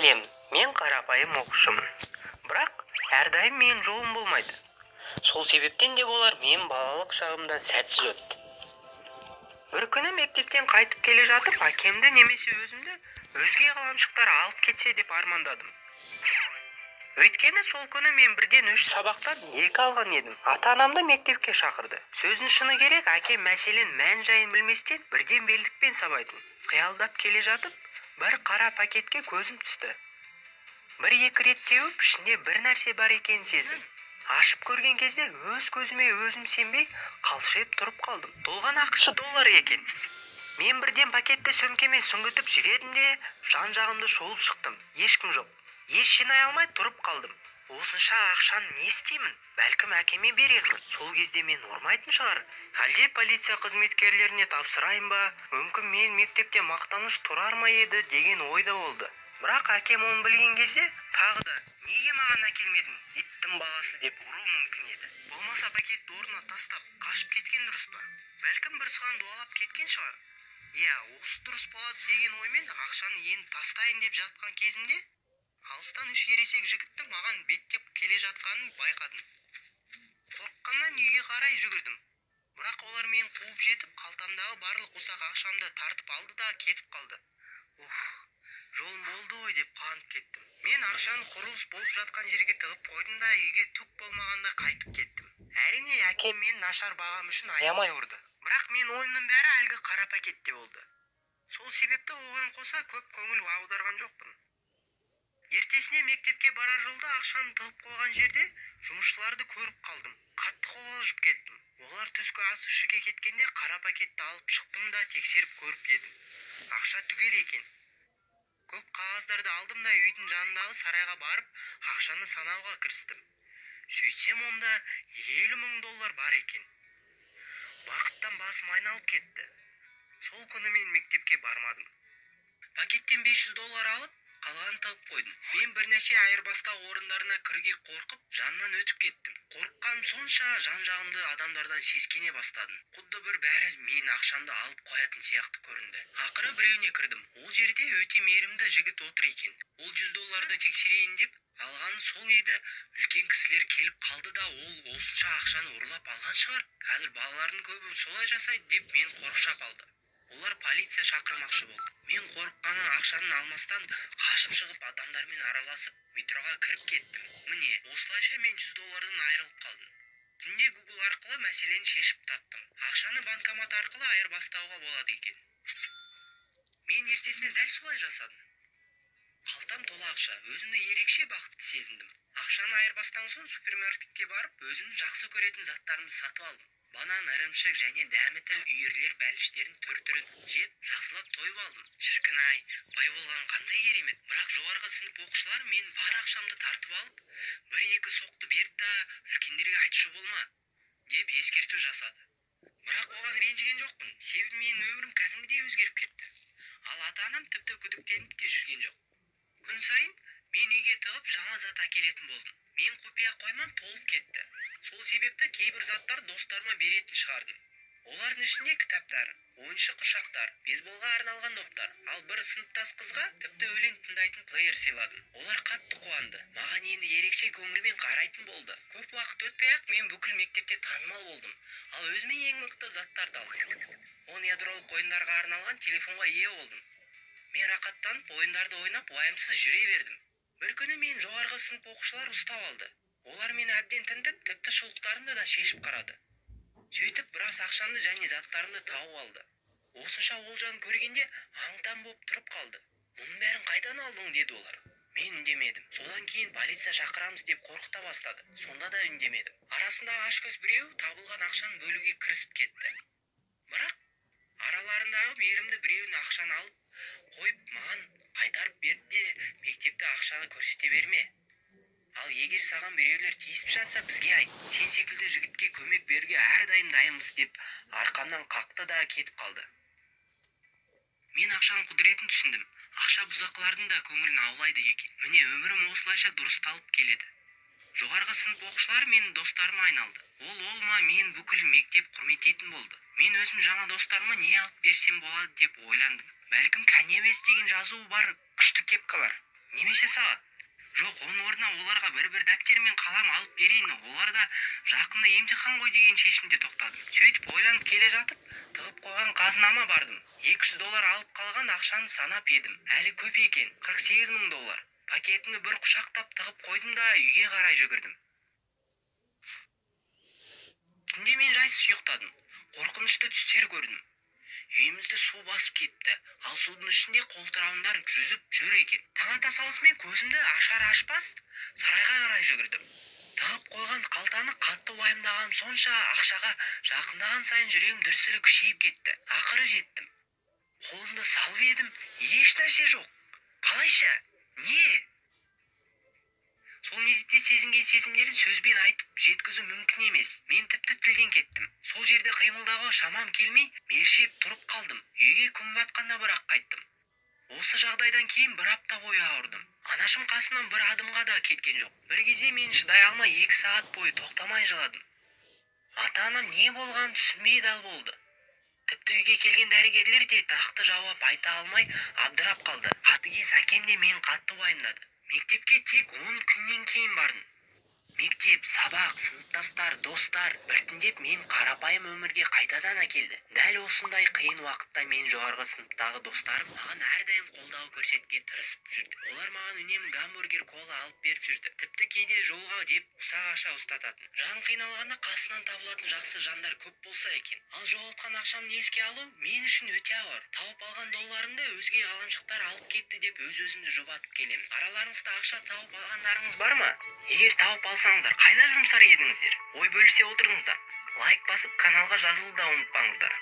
Сәлем, мен қарапайым оқушымын. Бірақ әрдайым менің жолым болмайды. Сол себептен де болар мен балалық шағымда сәтсіз өтті. Бір күні мектептен қайтып келе жатып, әкемді немесе өзімді өзге қаламшықтар алып кетсе деп армандадым. Өйткені сол күні мен бірден 3 сабақтан 2 алған едім. Ата-анамды мектепке шақырды. Сөздің шыны керек, әкем мәселенің мән-жайын білместен бірден белдікпен сабайтын. Қиялдап келе жатып, бір қара пакетке көзім түсті. 1-2 рет теуіп, ішінде бір нәрсе бар екенін сездім. Ашып көрген кезде өз көзіме өзім сенбей, қалшиып тұрып қалдым. Толған ақысы доллар екен. Мен бірден пакетті сөмкеме сүңгітіп жібердім де, жан-жағымды шолып шықтым. Ешкім жоқ. Еш жинай алмай тұрып қалдым. Осынша ақшаны не істеймін? Бәлкім әкеме берермін. Сол кезде мен ұрмайтын шығар. Әлде полиция қызметкерлеріне тапсырайын ба? Мүмкін мен мектепте мақтаныш тұрар ма еді деген ойда болды. Бірақ әкем оны білген кезде тағы да неге маған әкелмедің? Иттің баласы деп ұруы мүмкін еді. Болмаса пакетті орнына тастап қашып кеткен дұрыс па? Бәлкім бір суан дуалап кеткен шығар. Иә, осы дұрыс болады деген оймен ақшаны енді тастайын деп жатқан кезімде алыстан 3 ересек жігітті маған беттеп келе жатқанын байқадым. Қорыққаннан үйге қарай жүгірдім. Бірақ олар мені қуып жетіп, қалтамдағы барлық ұсақ ақшамды тартып алды да кетіп қалды. Жолым болды ғой деп қуанып кеттім. Мен ақшаны құрылыс болып жатқан жерге тығып қойдым да үйге түк болмағанда қайтып кеттім. Әрине, әкем мен нашар бағам үшін аямай ұрды. Бірақ мен ойымның бәрі әлгі қара пакетте болды. Сол себепті оған қоса көп көңіл аударған жоқпын. Ертесіне мектепке барар жолда ақшаны тығып қойған жерде жұмысшыларды көріп қалдым. Қатты қобалжып кеттім. Олар түскі ас ішуге кеткенде қара пакетті алып шықтым да тексеріп көріп едім. Ақша түгел екен. Көк қағаздарды алдым да үйдің жанындағы сарайға барып, ақшаны санауға кірістім. Сөйтсем онда 50.000 доллар бар екен. Бақыттан басым айналып кетті. Сол күні мен мектепке бармадым. Пакеттен 500 доллар алып, қалғанын тығып қойдым. Мен бірнеше айырбастау орындарына кіруге қорқып, жанынан өтіп кеттім. Қорыққаным сонша жан-жағымды адамдардан сескене бастадым. Құдды бір бәрі мен ақшамды алып қоятын сияқты көрінді. Ақыры біреуіне кірдім. Ол жерде өте мейірімді жігіт отыр екен. Ол 100 долларды тексерейін деп алғаны сол еді. Үлкен кісілер келіп қалды да ол осынша ақшаны ұрлап алған шығар. Қазір балалардың көбі солай жасайды деп мен қорқшап алды. Олар полиция шақырмақшы болды. Мен қорыққаннан ақшаны алмастан қашып шығып адамдармен араласып метроға кіріп кеттім. Міне, осылайша мен 100 доллардан айырылып қалдым. Түнде Google арқылы мәселені шешіп таптым. Ақшаны банкомат арқылы айырбастауға болады екен. Мен ертесіне дәл солай жасадым. Қалтам тола ақша, өзімді ерекше бақытты сезіндім. Ақшаны айырбастан соң супермаркетке барып, өзімнің жақсы көретін заттарымды сатып алдым. Банан, ірімшік және дәмі-тіл үйірлер бәліштерін түр-түрін жеп, жақсылап тойып алдым. Шіркін-ай, бай болған қандай керемет. Бірақ жоғарғы сынып оқушылар мен бар ақшамды тартып алып, 1-2 соқты берді да, үлкендерге айтшы болма, деп ескерту жасады. Бірақ оған ренжіген жоқпын. Себебі менің өмірім кәдімгідей өзгеріп кетті. Ал ата-анам тіпті күдіктеніп те жүрген жоқ. Күн сайын мен үйге тығып жаңа зат әкелетін болдым. Мен құпия қоймам толып кетті. Сол себепті кейбір заттар достарыма беретін шығардым. Олардың ішінде кітаптар, ойыншық құшақтар, бейсболға арналған доптар, ал бір сыныптас қызға тіпті өлең тыңдайтын плеер сыйладым. Олар қатты қуанды. Маған енді ерекше көңілмен қарайтын болды. Көп уақыт өтпей-ақ мен бүкіл мектепте танымал болдым. Ал өзіме ең мықты заттарды алдым. 10 ядролық ойындарға арналған телефонға ие болдым. Мен рақаттанып ойындарды ойнап уайымсыз жүре бердім. Бір күні мен жоғарғы сынып оқушылар ұстап алды. Олар мені әбден тінтіп, тіпті шұлықтарымды да шешіп қарады. Сөйтіп біраз ақшамды және заттарымды тауып алды. Осынша олжаны көргенде аң-таң боп тұрып қалды. Мұның бәрін қайдан алдың деді олар. Мен үндемедім. Содан кейін полиция шақырамыз деп қорқыта бастады. Сонда да үндемедім. Арасындағы ашкөз біреу табылған ақшаны бөлуге кірісіп кетті. Бірақ араларындағы мейірімді біреуін ақшаны алып қойып маған қайтарып берді де мектепте ақшаны көрсете берме. Ал егер саған біреулер тиісіп жатса бізге айт. Сен секілді жігітке көмек беруге әрдайым дайынбыз деп арқамнан қақты да кетіп қалды. Мен ақшаның құдіретін түсіндім. Ақша бұзақылардың да көңілін аулайды екен. Міне өмірім осылайша дұрысталып келеді. Жоғарғы сынып оқушылар менің достарыма айналды. Ол ма мен бүкіл мектеп құрметтейтін болды. Мен өзім жаңа достарыма не алып берсем болады деп ойландым. Бәлкім Kanye West деген жазуы бар күшті кепкалар. Немесе сағат? Жоқ, оның орнына оларға бір дәптер мен қалам алып берейін, олар да жақында емтихан ғой деген шешімде тоқтадым. Сөйтіп ойланып келе жатып, тығып қойған қазынама бардым. 200 доллар алып қалған ақшаны санап едім. Әлі көп екен, 48 мың доллар. Пакетімді бір құшақтап тығып қойдым да үйге қарай жүгірдім. Түнде мен жайсыз ұйықтадым. Қорқынышты түстер көрдім. Үйімізді су басып кетті. Ал судың ішінде қолтырауындар жүзіп жүр екен. Таң ата салысымен көзімді ашар ашпас сарайға қарай жүгірдім. Тығып қойған қалтаны қатты уайымдағаным сонша ақшаға жақындаған сайын жүрегім дүрсілі күшейіп кетті. Ақыры жеттім. Қолымды салып едім, еш нәрсе жоқ. Қалайша? Не? Сол мезетте сезінген сезімдерін сөзбен айтып жеткізу мүмкін емес. Мен тіпті тілден кеттім. Сол жерде қимылдауға шамам келмей, мелшеп тұрып қалдым. Үйге күн батқанда бірақ қайттым. Осы жағдайдан кейін бір апта бойы ауырдым. Анашым қасымнан бір адымға да кеткен жоқ. Bir кезде мен шыдай алмай 2 сағат бойы тоқтамай жыладым. Ата-анам не болғанын түсінбей дал болды. Тіпті үйге келген дәрігерлер де нақты жауап айта алмай абдырап қалды. Қатыгез әкем де мен қатты уайымдады. Мектепке тек 10 күннен кейін бардым. Мектеп, сабақ, сыныптастар, достар біртіндеп мен қарапайым өмірге қайтадан әкелді. Дәл осындай қиын уақытта мен жоғарғы сыныптағы достарым маған әрдайым қолдау көрсетуге тырысып жүрді. Олар маған үнемі гамбургер, кола алып беріп жүрді. Тіпті кейде жолға деп ұсақ ақша ұстататын. Жан қиналғанда қасынан табылатын жақсы жандар көп болса екен. Ал жоғалтқан ақшамды еске алу мен үшін өте ауыр. Тауып алған долларымды өзге ғаламшықтар алып кетті деп өз-өзімді жұбатып келемін. Араларыңызда ақша тауып алғандарыңыз бар ма? Егер тауып алсаңыздар, қайда жұмсар едіңіздер? Ой бөлісе отырыңыздар. Лайк басып, каналға жазылуды да ұмытпаңыздар.